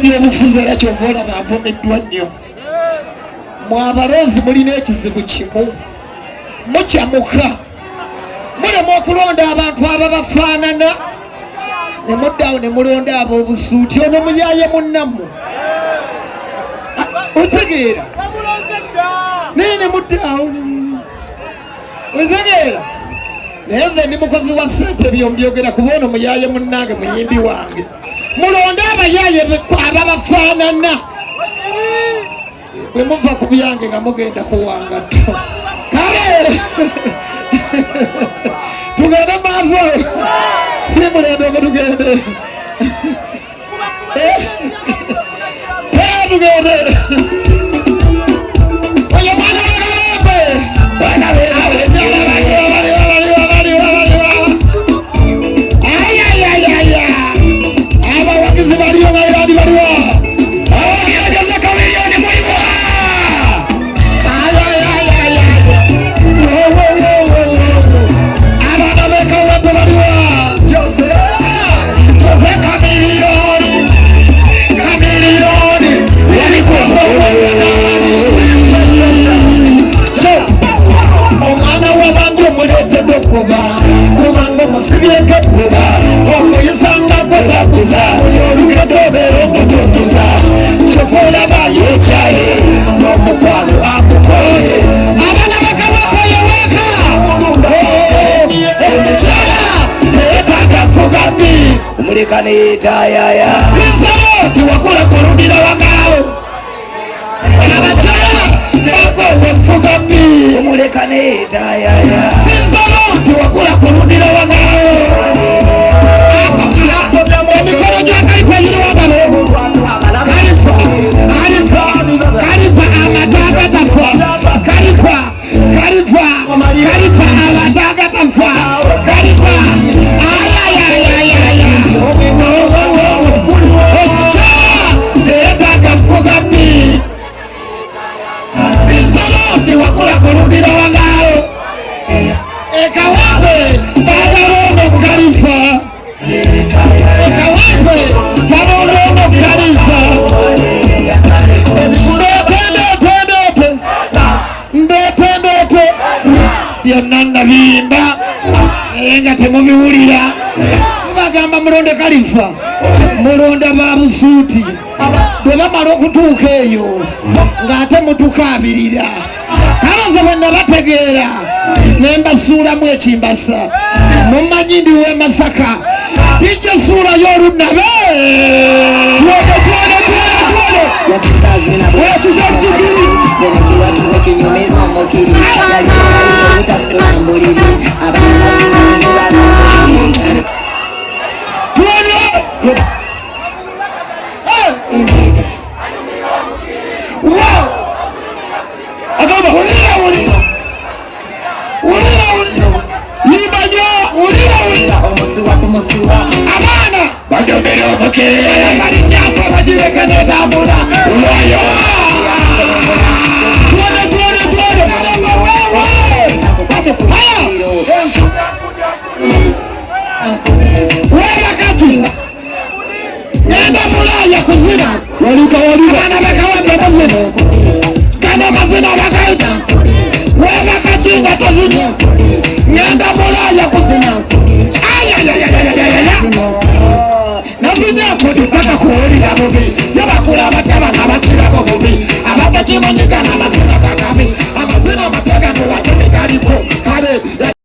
ebyobufuzi era kyova olaba avomeddwa nnyo. Mwabalonzi mulina ekizibu kimu, mukyamuka mulema okulonda abantu ababafaanana ne muddawo ne mulonda ab'obusuuti. Ono muyaaye munnammwe otegeera naye ne muddawo otegeera. Naye nze ndi mukozi wa ssente byombyogera kuba ono muyaaye munnange muyimbi wange. Mulonde abayaaye ababafaanana bwe muva ku byange nga mugenda kuwanga tto. Kale tugende maaso si mulendo nga tugende tugende oyo mwana wagalembe bana abawagizi baliyo nairadi baliwa abagerageza kamiliyoni muibwa abana beka webwe baliwa Jose kamiliyoni walikuwa omwana w'abandi omuleetedde okuba kubanga omusibyeko ebbuba omuyisanga gwebaguza buli olugendo obeera omututuza kyova olaba yekyaye n'omukwano akukoye abaana bakabakoye waka omukyala teyetaaga fuga bbi omuleka neyetayaya sisabo tiwakula kulundira wagaawo abakyala tebakowe fuga bbi omuleka neyetayaya sisabo tiwakula kulundira wagaawo emikono gyakalifa yiriwagalo kalifa amatagatafa kalifa amatagatafa kalifa omukyala teyetaaga fuga bbi sisolo tiwakula kulundira wagaawo ekawambe tagalondo kalifa ekawambe talondondo kalifa ndetendeete byonna nabimba naye nga temubiwulira. Mubagamba mulonde kalifa mulonda babusuuti bwe bamala okutuuka eyo ng'ate mutukaabirira. Kale nze bwe nabategeera ne mbasuulamu ekimbasa mumanyi ndi w'e Masaka tijja suulayo olunabe Kiwatuka kinyumirwa omukiri yaliyo obutasula mbuliri omusiwa ku musiwa abaana badomera omukiri balinyampa bagireka netambula lwayo webakati ngenda mulaya kuzina abaana bakawambe muzina gano mazina bakaita webakati nga tozina ngenda mulaya kuzina nazinyakodi paka kuwulira bubi yabakula abataba nga bakirako bubi abatakimanyi